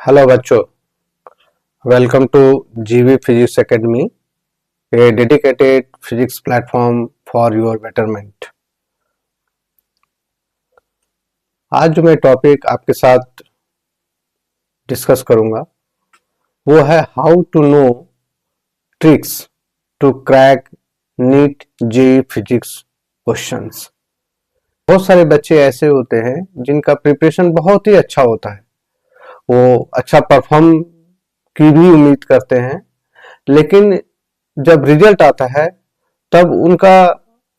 Hello बच्चों, welcome to जीवी physics academy, A dedicated physics platform for your betterment. आज जो मैं टॉपिक आपके साथ डिस्कस करूंगा वो है how to know tricks to crack NEET JEE physics questions. बहुत सारे बच्चे ऐसे होते हैं जिनका प्रिपरेशन बहुत ही अच्छा होता है, वो अच्छा परफॉर्म की भी उम्मीद करते हैं, लेकिन जब रिजल्ट आता है तब उनका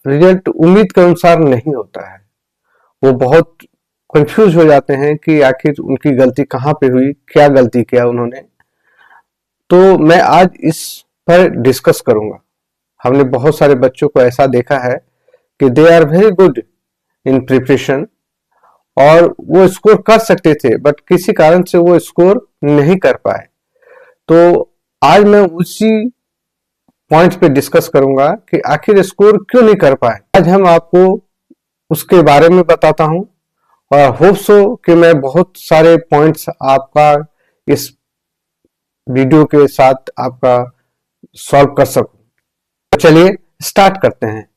रिजल्ट उम्मीद के अनुसार नहीं होता है। वो बहुत कंफ्यूज हो जाते हैं कि आखिर उनकी गलती कहाँ पे हुई, क्या गलती किया उन्होंने। तो मैं आज इस पर डिस्कस करूंगा। हमने बहुत सारे बच्चों को ऐसा देखा है कि they are very good in preparation और वो स्कोर कर सकते थे, बट किसी कारण से वो स्कोर नहीं कर पाए। तो आज मैं उसी पॉइंट पे डिस्कस करूंगा कि आखिर स्कोर क्यों नहीं कर पाए। आज हम आपको उसके बारे में बताता हूं और होप सो कि मैं बहुत सारे पॉइंट्स आपका इस वीडियो के साथ आपका सॉल्व कर सकूं। तो चलिए स्टार्ट करते हैं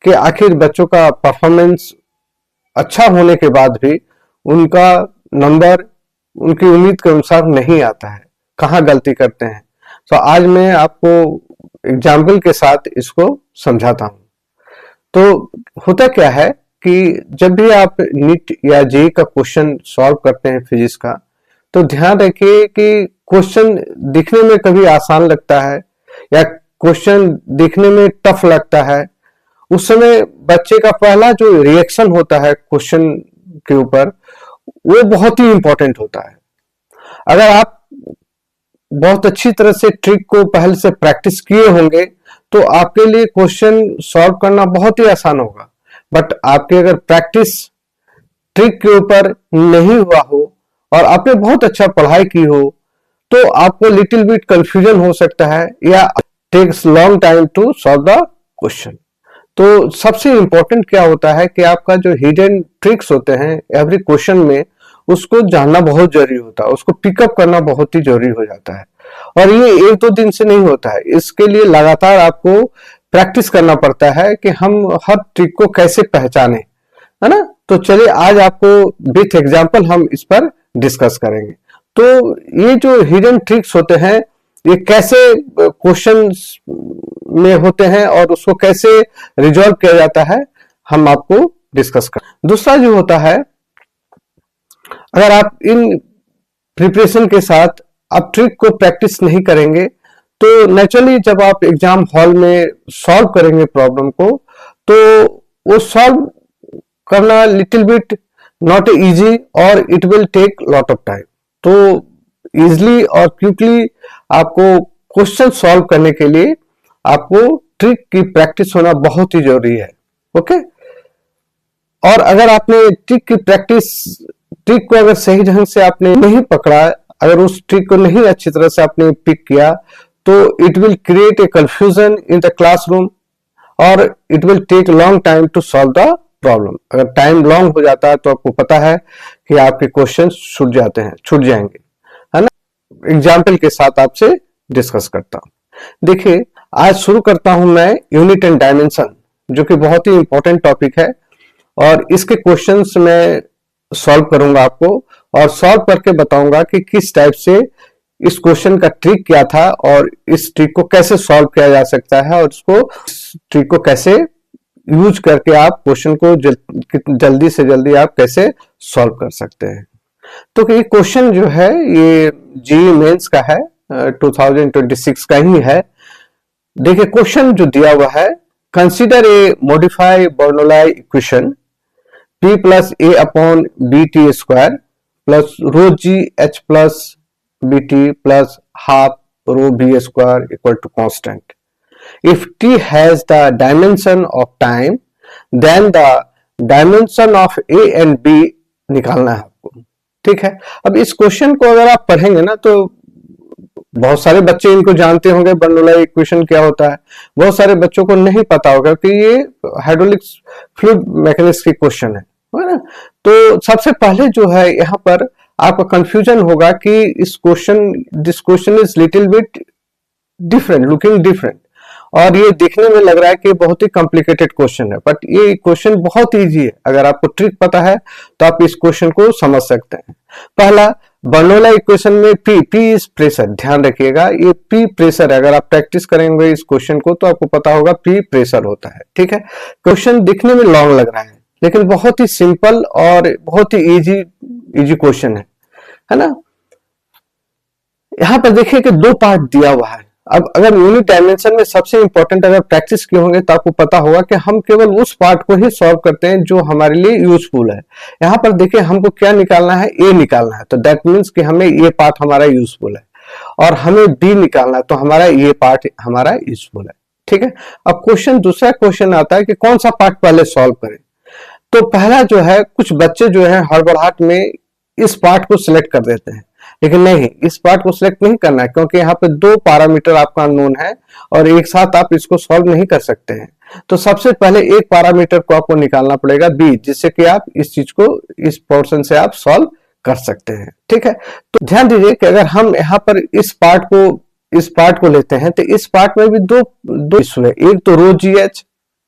कि आखिर बच्चों का परफॉर्मेंस अच्छा होने के बाद भी उनका नंबर उनकी उम्मीद के अनुसार नहीं आता है, कहाँ गलती करते हैं। तो आज मैं आपको एग्जाम्पल के साथ इसको समझाता हूं। तो होता क्या है कि जब भी आप नीट या जेईई का क्वेश्चन सॉल्व करते हैं फिजिक्स का, तो ध्यान रखिए कि क्वेश्चन दिखने में कभी आसान लगता है या क्वेश्चन दिखने में टफ लगता है। उस समय बच्चे का पहला जो रिएक्शन होता है क्वेश्चन के ऊपर, वो बहुत ही इंपॉर्टेंट होता है। अगर आप बहुत अच्छी तरह से ट्रिक को पहले से प्रैक्टिस किए होंगे तो आपके लिए क्वेश्चन सॉल्व करना बहुत ही आसान होगा। बट आपके अगर प्रैक्टिस ट्रिक के ऊपर नहीं हुआ हो और आपने बहुत अच्छा पढ़ाई की हो तो आपको लिटिल बिट कंफ्यूजन हो सकता है या takes long time to solve the question. तो सबसे इंपॉर्टेंट क्या होता है कि आपका जो हिडन ट्रिक्स होते हैं एवरी क्वेश्चन में, उसको जानना बहुत जरूरी होता है, उसको पिकअप करना बहुत ही जरूरी हो जाता है। और ये एक दो दिन से नहीं होता है, इसके लिए लगातार आपको प्रैक्टिस करना पड़ता है कि हम हर ट्रिक को कैसे पहचाने, है ना। तो चलिए आज आपको विथ एग्जाम्पल हम इस पर डिस्कस करेंगे। तो ये जो हिडन ट्रिक्स होते हैं ये कैसे क्वेश्चन में होते हैं और उसको कैसे रिजॉल्व किया जाता है, हम आपको डिस्कस कर। दूसरा जो होता है, अगर आप इन प्रिपरेशन के साथ आप ट्रिक को प्रैक्टिस नहीं करेंगे तो नेचुरली जब आप एग्जाम हॉल में सॉल्व करेंगे प्रॉब्लम को, तो वो सॉल्व करना लिटिल बिट नॉट इजी और it will take lot of time. तो इजिली और क्विकली आपको क्वेश्चन सॉल्व करने के लिए आपको ट्रिक की प्रैक्टिस होना बहुत ही जरूरी है। ओके। और अगर आपने ट्रिक को अगर सही ढंग से आपने नहीं पकड़ा, अगर उस ट्रिक को नहीं अच्छी तरह से आपने पिक किया, तो it will create a confusion in the classroom और it will take long time to solve the problem. अगर टाइम लॉन्ग हो जाता है तो आपको पता है कि आपके क्वेश्चन छूट जाएंगे, है ना। एग्जाम्पल के साथ आपसे डिस्कस करता हूं। देखिए, आज शुरू करता हूं मैं यूनिट एंड डायमेंशन, जो कि बहुत ही इंपॉर्टेंट टॉपिक है और इसके क्वेश्चंस मैं सॉल्व करूंगा आपको और सॉल्व करके बताऊंगा कि किस टाइप से इस क्वेश्चन का ट्रिक क्या था और इस ट्रिक को कैसे सॉल्व किया जा सकता है और इसको ट्रिक को कैसे यूज करके आप क्वेश्चन को जल्दी से जल्दी आप कैसे सॉल्व कर सकते हैं। तो ये क्वेश्चन जो है ये जेईई मेंस का है, 2026 का ही है। देखिए क्वेश्चन जो दिया हुआ है, consider a modify Bernoulli equation P plus a upon b t square plus rho g h plus b t plus half rho b square equal to constant. If t has the dimension of time then the dimension of a and b निकालना है आपको। ठीक है। अब इस question को अगर आप पढ़ेंगे ना तो बहुत सारे बच्चे इनको जानते होंगे, बर्नौली इक्वेशन क्या होता है। बहुत सारे बच्चों को नहीं पता होगा कि ये हाइड्रोलिक फ्लूइड मैकेनिक्स की क्वेश्चन है ना। तो सबसे पहले जो है यहाँ पर आपका कंफ्यूजन होगा कि this question is little bit different, looking different, और ये देखने में लग रहा है कि बहुत ही कॉम्प्लिकेटेड क्वेश्चन है, बट ये क्वेश्चन बहुत इजी है। अगर आपको ट्रिक पता है तो आप इस क्वेश्चन को समझ सकते हैं। पहला, बर्नौली इक्वेशन में पी इज प्रेशर, ध्यान रखिएगा ये पी प्रेशर है। अगर आप प्रैक्टिस करेंगे इस क्वेश्चन को तो आपको पता होगा पी प्रेशर होता है, ठीक है। क्वेश्चन दिखने में लॉन्ग लग रहा है लेकिन बहुत ही सिंपल और बहुत ही इजी क्वेश्चन है ना। यहां पर देखिए कि दो पार्ट दिया हुआ है। अब अगर यूनिट डायमेंशन में सबसे इंपॉर्टेंट अगर प्रैक्टिस किए होंगे तो आपको पता होगा कि हम केवल उस पार्ट को ही सॉल्व करते हैं जो हमारे लिए यूजफुल है। यहाँ पर देखिए हमको क्या निकालना है, ए निकालना है, तो दैट मीन्स कि हमें ये पार्ट हमारा यूजफुल है, और हमें बी निकालना है तो हमारा ये पार्ट हमारा यूजफुल है, ठीक है। अब दूसरा क्वेश्चन आता है कि कौन सा पार्ट पहले सॉल्व करें। तो पहला जो है, कुछ बच्चे जो है हड़बड़ाहट में इस पार्ट को सिलेक्ट कर देते हैं, लेकिन नहीं, इस पार्ट को सिलेक्ट नहीं करना है क्योंकि यहाँ पे दो पैरामीटर आपका अननोन है और एक साथ आप इसको सॉल्व नहीं कर सकते हैं। तो सबसे पहले एक पैरामीटर को आपको निकालना पड़ेगा बी, जिससे कि आप इस चीज को इस पोर्शन से आप सॉल्व कर सकते हैं, ठीक है। तो ध्यान दीजिए कि अगर हम यहाँ पर इस पार्ट को लेते हैं तो इस पार्ट में भी दो इशू है, एक तो रो जी एच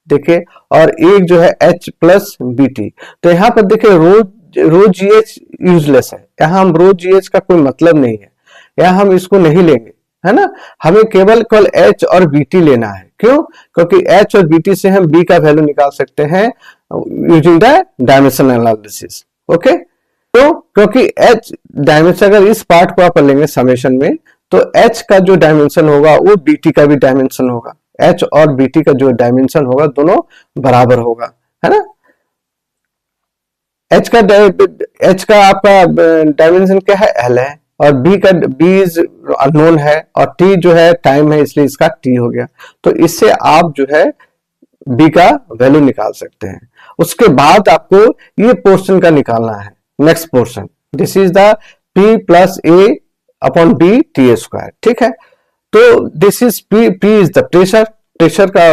देखिए और एक जो है एच प्लस बी टी। तो यहाँ पर देखिए रो जी एच यूजलेस है, यहाँ हम रो जी एच का कोई मतलब नहीं है, यहाँ हम इसको नहीं लेंगे, है ना। हमें केवल एच और बी टी लेना है। क्यों? क्योंकि एच और बी टी से हम बी का वैल्यू निकाल सकते हैं using the dimension analysis, okay. तो क्योंकि एच डायमेंशन, अगर इस पार्ट को आप लेंगे समेशन में तो एच का जो डायमेंशन होगा वो बी टी का भी डायमेंशन होगा, एच और बी टी का जो डायमेंशन होगा दोनों बराबर होगा, है ना। एच का आपका डायमेंशन क्या है, एल है, और बी इज अननोन है, और टी जो है टाइम है इसलिए इसका टी हो गया। तो इससे आप जो है बी का वैल्यू निकाल सकते हैं। उसके बाद आपको ये पोर्शन का निकालना है, next portion, this is the p plus a upon b t square, ठीक है। तो this is p is the pressure का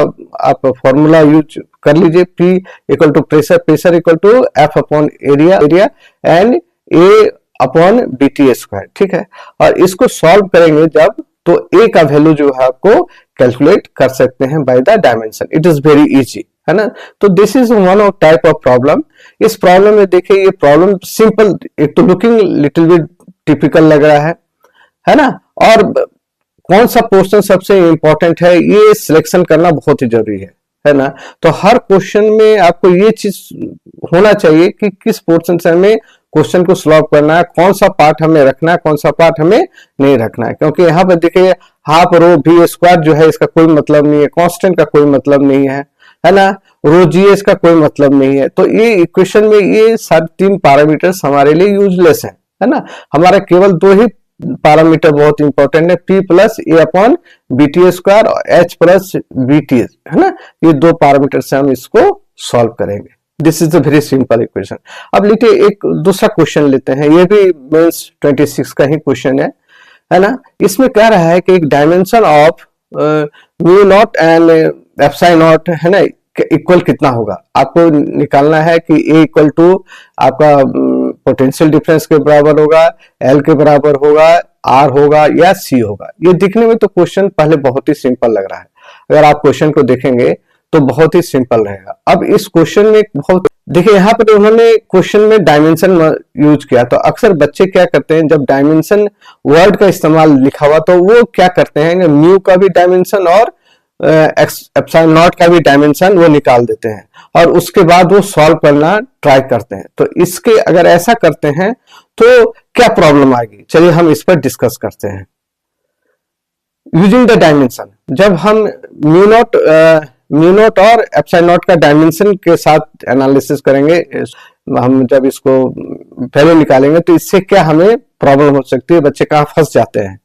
आप फॉर्मूला यूज कर लीजिए, P equal to pressure equal to F upon area and A upon b t square, ठीक है। और इसको सॉल्व करेंगे जब, तो A का वैल्यू जो है आपको कैलकुलेट कर सकते हैं by the dimension, it is very easy, है ना। तो this is one of type of problem. इस प्रॉब्लम में देखिए ये प्रॉब्लम सिंपल, एक तो लुकिंग लिटिल बिट टिपिकल लग रहा है ना, और कौन सा पोर्शन सबसे इंपॉर्टेंट है ये सिलेक्शन करना बहुत ही जरूरी है ना। तो हर क्वेश्चन में आपको ये चीज होना चाहिए कि किस पोर्शन से हमें क्वेश्चन को सॉल्व करना है, कौन सा पार्ट हमें रखना है, कौन सा पार्ट हमें नहीं रखना है। क्योंकि यहाँ पर देखिए हाफ रो बी स्क्वायर जो है इसका कोई मतलब नहीं है, कांस्टेंट का कोई मतलब नहीं है ना, रो जी एस का कोई मतलब नहीं है। तो ये इक्वेशन में ये सारे तीन पैरामीटर्स हमारे लिए यूजलेस है ना। हमारा केवल दो ही पैरामीटर बहुत इंपॉर्टेंट है, P plus a upon b t square और H प्लस बी टी, है ना। ये दो पैरामीटर से हम इसको सॉल्व करेंगे। This is a very simple equation. अब लीजिए एक दूसरा क्वेश्चन लेते हैं, ये भी मेंस 26 का ही क्वेश्चन है ना। इसमें कह रहा है कि एक dimension of mu naught and epsilon not, है ना, इक्वल कितना होगा। आपको निकालना है कि ए इक्वल टू आपका पोटेंशियल डिफरेंस के बराबर होगा, एल के बराबर होगा, आर होगा या सी होगा। ये दिखने में तो क्वेश्चन पहले बहुत ही सिंपल लग रहा है, अगर आप क्वेश्चन को देखेंगे तो बहुत ही सिंपल रहेगा। अब इस क्वेश्चन में बहुत देखिए, यहाँ पर उन्होंने क्वेश्चन में डायमेंशन यूज किया, तो अक्सर बच्चे क्या करते हैं जब डायमेंशन वर्ड का इस्तेमाल लिखा हुआ तो वो क्या करते हैं, म्यू का भी डायमेंशन और एप्सिलॉन नॉट का भी डायमेंशन वो निकाल देते हैं और उसके बाद वो सॉल्व करना ट्राई करते हैं। तो इसके अगर ऐसा करते हैं तो क्या प्रॉब्लम आएगी, चलिए हम इस पर डिस्कस करते हैं। यूजिंग द डायमेंशन, जब हम म्यू नॉट और एप्सिलॉन नॉट का डायमेंशन के साथ एनालिसिस करेंगे, हम जब इसको वैल्यू निकालेंगे तो इससे क्या हमें प्रॉब्लम हो सकती है, बच्चे कहाँ फंस जाते हैं।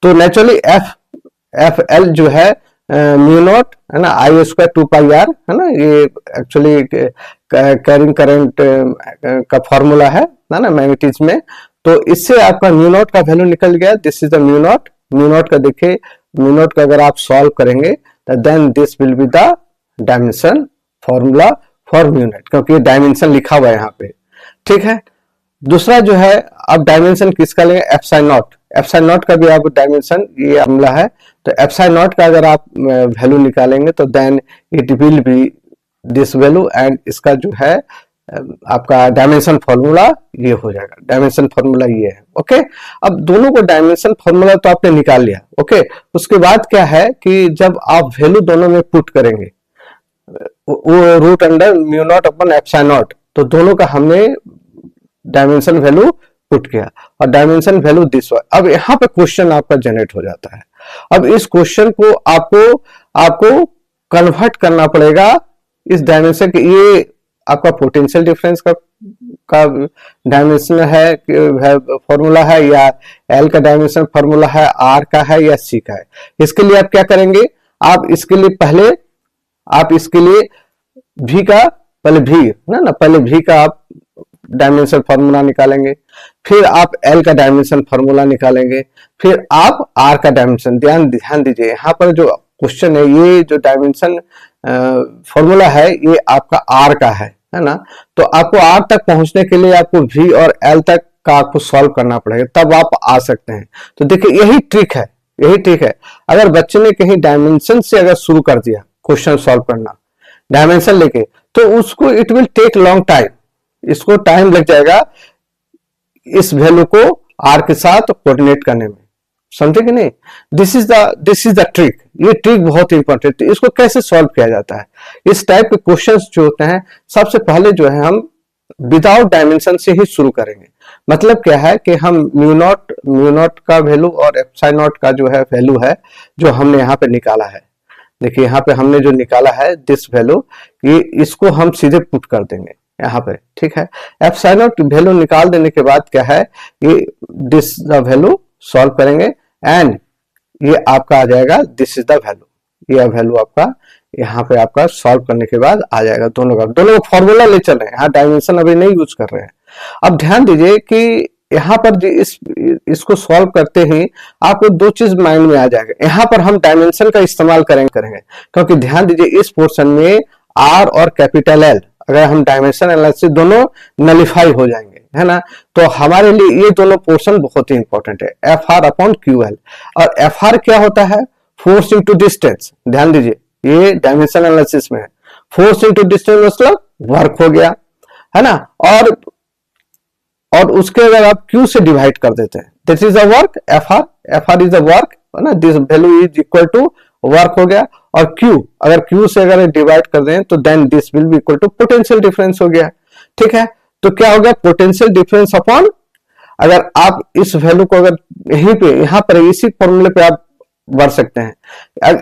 तो नेचुरली एफ एल जो है म्यू नॉट, है ना, आई स्क्वायर 2 पाई आर, है ना, ये एक्चुअली कैरिंग करंट का फॉर्मूला है ना मैग्नेटिज्म में। तो इससे आपका म्यू नॉट का वैल्यू निकल गया, this is the mu naught का देखिए, म्यू नॉट का अगर आप सॉल्व करेंगे तो then this will be the dimension formula for mu naught, क्योंकि डायमेंशन लिखा हुआ है यहाँ पे, ठीक है। दूसरा जो है, आप डायमेंशन किसका लेंगे, एप्सिलॉन नॉट। एप्सिलॉन नॉट का भी आप डायमेंशन ये फॉर्मूला है, तो एप्सिलॉन नॉट का अगर आप वैल्यू निकालेंगे तो then it will be this value, and इसका जो है आपका डायमेंशन फॉर्मूला ये हो जाएगा। डायमेंशन फॉर्मूला ये है। ओके, अब दोनों को डायमेंशन फॉर्मूला तो आपने निकाल लिया। ओके, उसके बाद क्या है कि जब आप वैल्यू दोनों में पुट करेंगे, वो root under mu naught upon epsilon naught, तो दोनों का हमने डायमेंशन वैल्यू पुट किया और डायमेंशन वैल्यू दिस वन। अब यहां पे क्वेश्चन आपका जनरेट हो जाता है। अब इस क्वेश्चन को आपको कन्वर्ट करना पड़ेगा इस डायमेंशन के, ये आपका पोटेंशियल डिफरेंस का डायमेंशन है फॉर्मूला है, या एल का डायमेंशन फॉर्मूला है, आर का है या सी का है। इसके लिए आप क्या करेंगे, आप इसके लिए भी का पहले भी का आप डायमेंशन फॉर्मूला निकालेंगे, फिर आप एल का डायमेंशन फॉर्मूला निकालेंगे, फिर आप आर का डायमेंशन। ध्यान दीजिए, यहाँ पर जो क्वेश्चन है, ये जो डायमेंशन फॉर्मूला है ये आपका आर का है ना। तो आपको आर तक पहुंचने के लिए आपको वी और एल तक का आपको सॉल्व करना पड़ेगा, तब आप आ सकते हैं। तो देखिए यही ट्रिक है। अगर बच्चे ने कहीं डायमेंशन से अगर शुरू कर दिया क्वेश्चन सॉल्व करना डायमेंशन लेके, तो उसको it will take long time, इसको टाइम लग जाएगा इस वैल्यू को आर के साथ कोऑर्डिनेट करने में। समझे कि नहीं? This is the trick. ये ट्रिक बहुत इंपॉर्टेंट है। इसको कैसे सॉल्व किया जाता है, इस टाइप के क्वेश्चंस जो होते हैं, सबसे पहले जो है हम विदाउट डायमेंशन से ही शुरू करेंगे। मतलब क्या है कि हम म्यू नॉट का वैल्यू और एप्सिलॉन नॉट का जो है वैल्यू है, जो हमने यहाँ पे निकाला है। देखिए यहाँ पे हमने जो निकाला है दिस वैल्यू, ये इसको हम सीधे पुट कर देंगे यहाँ पे। ठीक है, एप्सिलॉन नॉट वैल्यू निकाल देने के बाद क्या है, ये दिस द वैल्यू सॉल्व करेंगे एंड ये आपका आ जाएगा दिस इज द वैल्यू। ये वैल्यू आपका यहाँ पे आपका सॉल्व करने के बाद आ जाएगा। दोनों का फॉर्मूला ले चल रहे हैं, यहाँ डायमेंशन अभी नहीं यूज कर रहे हैं। अब ध्यान दीजिए कि यहाँ पर इसको सॉल्व करते ही आपको दो चीज माइंड में आ जाएगा। यहाँ पर हम डायमेंशन का इस्तेमाल करेंगे क्योंकि ध्यान दीजिए इस पोर्शन में आर और कैपिटल एल, अगर हम डायमेंशन एनालिसिस दोनों नलिफाई हो जाएंगे, है ना। तो हमारे लिए ये दोनों पोर्शन बहुत ही इंपॉर्टेंट है, F R upon Q L. और एफ आर क्या होता है, फोर्स इंटू डिस्टेंस। ध्यान दीजिए ये डायमेंशन एनालिसिस में है, फोर्स इंटू डिस्टेंस मतलब वर्क हो गया, है ना। और उसके अगर आप क्यू से डिवाइड कर देते हैं, this is a work, F R is a work, है ना। This value is equal to work हो गया। और क्यू, अगर क्यू से अगर डिवाइड कर दें तो then this will be equal to potential difference हो गया। ठीक है, तो क्या हो गया, पोटेंशियल डिफरेंस अपॉन, अगर आप इस वैल्यू को अगर यहीं पे यहाँ पर इसी फॉर्मूले पे आप बढ़ सकते हैं,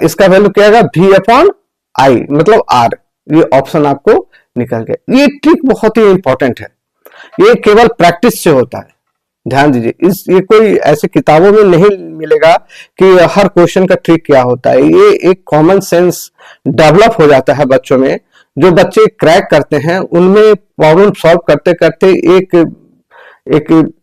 इसका वैल्यू क्या होगा, वी अपॉन आई मतलब आर। ये ऑप्शन आपको निकल गया। ये ट्रिक बहुत ही इंपॉर्टेंट है, ये केवल प्रैक्टिस से होता है। ध्यान दीजिए, ये कोई ऐसे किताबों में नहीं मिलेगा कि हर क्वेश्चन का ट्रिक क्या होता है। ये एक कॉमन सेंस डेवलप हो जाता है बच्चों में। जो बच्चे क्रैक करते हैं उनमें प्रॉब्लम सॉल्व करते करते एक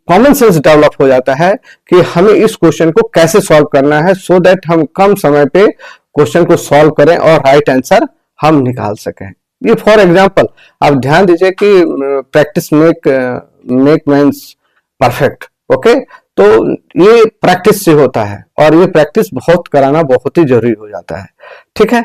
कॉमन सेंस डेवलप हो जाता है कि हमें इस क्वेश्चन को कैसे सॉल्व करना है, सो दैट हम कम समय पे क्वेश्चन को सॉल्व करें और राइट आंसर हम निकाल सकें। ये फॉर एग्जांपल आप ध्यान दीजिए कि practice make mans perfect. Okay, तो ये प्रैक्टिस से होता है और ये प्रैक्टिस बहुत कराना बहुत ही जरूरी हो जाता है। ठीक है,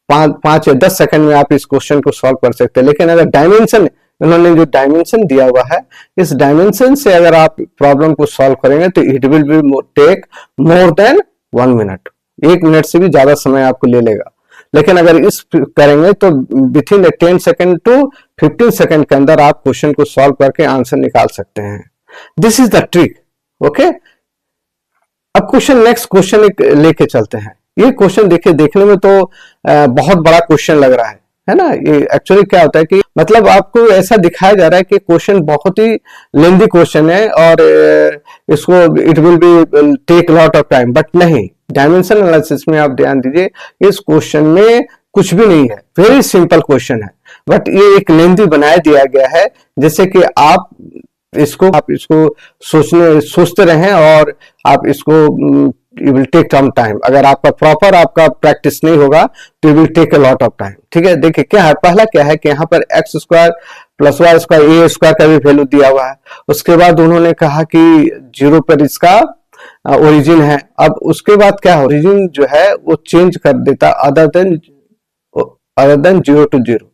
5 या 10 सेकंड में आप इस क्वेश्चन को सॉल्व कर सकते हैं। लेकिन अगर डायमेंशन, इन्होंने जो डायमेंशन दिया हुआ है, इस डायमेंशन से अगर आप प्रॉब्लम को सॉल्व करेंगे तो it will be take more than 1 minute. 1 minute से भी ज्यादा समय आपको ले लेगा। लेकिन अगर इस करेंगे तो विथिन 10 सेकंड टू 15 सेकंड के अंदर आप क्वेश्चन को सॉल्व करके आंसर निकाल सकते हैं। This is the trick. Okay, अब नेक्स्ट क्वेश्चन लेके चलते हैं। ये क्वेश्चन देखने में तो बहुत बड़ा क्वेश्चन लग रहा है ना। ये एक्चुअली क्या होता है कि मतलब आपको ऐसा दिखाया जा रहा है कि क्वेश्चन बहुत ही लेंदी क्वेश्चन है और इसको it will be take lot of time, but नहीं, डायमेंशन एनालिसिस में आप ध्यान दीजिए, इस क्वेश्चन में कुछ भी नहीं है, वेरी सिंपल क्वेश्चन है, बट ये एक लेंदी बनाया दिया गया है जैसे कि आप इसको सोचते रहें और आप इसको you will take some time. अगर आपका प्रॉपर आपका प्रैक्टिस नहीं होगा तो you will take a lot of time. ठीक है, देखिए क्या है, पहला क्या है कि यहाँ पर x² प्लस वाई स्क्वायर, ए स्क्वायर का भी वैल्यू दिया हुआ है। उसके बाद उन्होंने कहा कि 0 पर इसका ओरिजिन है। अब उसके बाद क्या, ओरिजिन जो है वो चेंज कर देता अदर देन 0 to 0।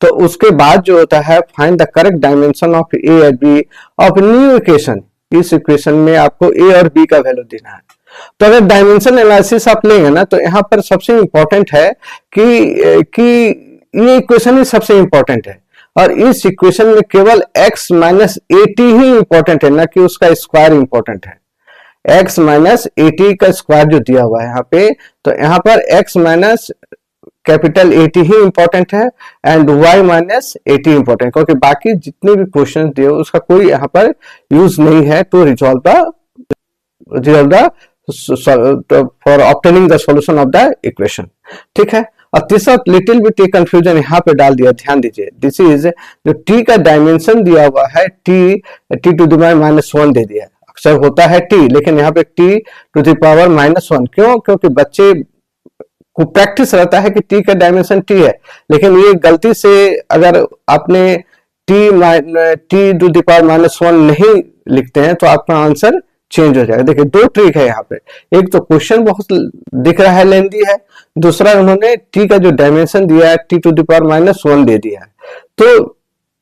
तो उसके बाद जो होता है, find the correct dimension of A और बी ऑफ न्यू इक्वेशन। इस इक्वेशन में आपको ए और बी का वैल्यू देना है। तो अगर डायमेंशन एनालिसिस आप लेंगे ना, तो यहाँ पर सबसे इंपॉर्टेंट है कि ये इक्वेशन ही सबसे इंपॉर्टेंट है, और इस इक्वेशन में केवल x माइनस एटी ही इंपॉर्टेंट है, ना कि उसका स्क्वायर इंपॉर्टेंट है। x माइनस एटी का स्क्वायर जो दिया हुआ है यहाँ पे, तो यहाँ पर x माइनस कैपिटल 80 ही इंपॉर्टेंट है एंड y माइनस 80 इंपॉर्टेंट, क्योंकि बाकी जितने भी क्वेश्चन दिए उसका कोई यहाँ पर यूज नहीं है to resolve the for obtaining the solution of the equation. ठीक है। और तीसरा लिटिल बिट कंफ्यूजन यहाँ पे डाल दिया, ध्यान दीजिए। दिस इज जो t का डायमेंशन दिया हुआ है, t टू द पावर -1 दे दिया है। अक्सर होता है t, लेकिन यहाँ पे t टू द पावर -1 क्यों? क्योंकि बच्चे को प्रैक्टिस रहता है कि t का डायमेंशन t है, लेकिन ये गलती से अगर आपने t टू द पावर -1 नहीं लिखते हैं तो आपका आंसर चेंज हो जाएगा। देखिए दो ट्रिक है यहाँ पे, एक तो क्वेश्चन बहुत दिख रहा है, लेंदी है, दूसरा उन्होंने t का जो डायमेंशन दिया है t टू द पावर -1 दे दिया है। तो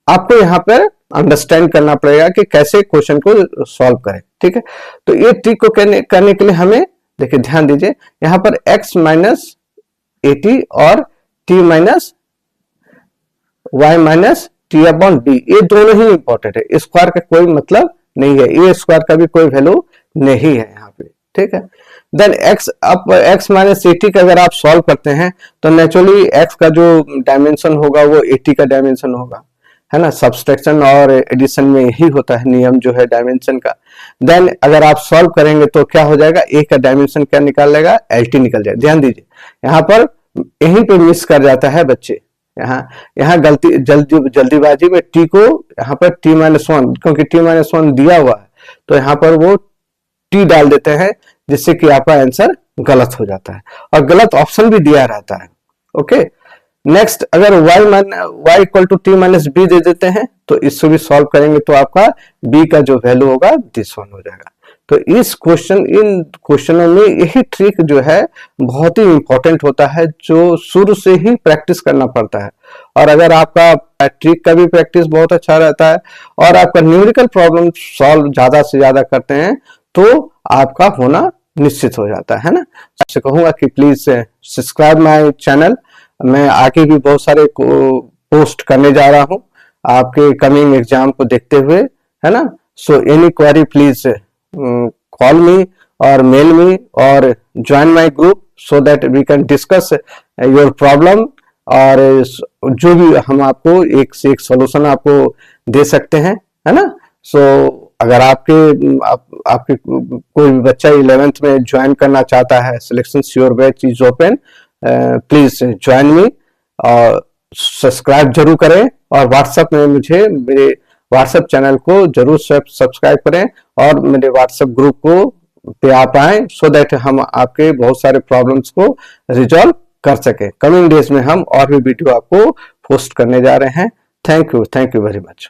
आपको यहाँ पर अंडरस्टैंड करना पड़ेगा कि कैसे क्वेश्चन को सॉल्व करें। ठीक है। तो ये ट्रिक को करने के लिए हमें देखिए ध्यान दीजिए, यहाँ पर x माइनस 80 और t minus y minus T upon D, ये दोनों ही इंपॉर्टेंट है। स्क्वायर का कोई मतलब नहीं है, ए स्क्वायर का भी कोई वैल्यू नहीं है यहाँ पे। ठीक है। देन x माइनस 80 का अगर आप सॉल्व करते हैं तो नेचुरली x का जो डायमेंशन होगा वो 80 का डायमेंशन होगा, है ना। सब्सट्रैक्शन और एडिशन में यही होता है नियम जो है डायमेंशन का। देन अगर आप सॉल्व करेंगे तो क्या हो जाएगा, a का डायमेंशन क्या निकाल लेगा, LT निकल जाएगा। ध्यान दीजिए यहाँ पर यहीं पे मिस कर जाता है बच्चे, यहाँ गलती जल्दीबाजी में t को यहाँ पर t-1, क्योंकि t-1 दिया हुआ है तो यहाँ पर वो t डाल देते हैं, जिससे कि आपका आंसर गलत हो जाता है और गलत ऑप्शन भी दिया रहता है। ओके। नेक्स्ट अगर y equal to t minus B दे देते हैं तो इससे भी सॉल्व करेंगे तो आपका b का जो वैल्यू होगा दिस वन हो जाएगा। तो इन क्वेश्चनों में यही ट्रिक जो है बहुत ही इंपॉर्टेंट होता है, जो शुरू से ही प्रैक्टिस करना पड़ता है। और अगर आपका ट्रिक का भी प्रैक्टिस बहुत अच्छा रहता है और आपका न्यूमेरिकल प्रॉब्लम सॉल्व ज्यादा से ज्यादा करते हैं तो आपका होना निश्चित हो जाता है ना। आपसे कहूंगा कि प्लीज सब्सक्राइब माय चैनल, मैं आगे भी बहुत सारे पोस्ट करने जा रहा हूं आपके कमिंग एग्जाम को देखते हुए, है ना। So any query please call me or mail me or join my group so that we can discuss your problem, और जो भी हम आपको एक से एक सॉल्यूशन आपको दे सकते हैं, है ना। सो अगर आपके कोई भी बच्चा 11th में ज्वाइन करना चाहता है, selection your batch is open, please join me और सब्सक्राइब जरूर करें और व्हाट्सएप में मुझे मेरे व्हाट्सएप चैनल को जरूर सब्सक्राइब करें और मेरे व्हाट्सएप ग्रुप को पे आप आए सो दैट हम आपके बहुत सारे प्रॉब्लम्स को रिजॉल्व कर सके। कमिंग डेज में हम और भी वीडियो आपको पोस्ट करने जा रहे हैं। Thank you very much.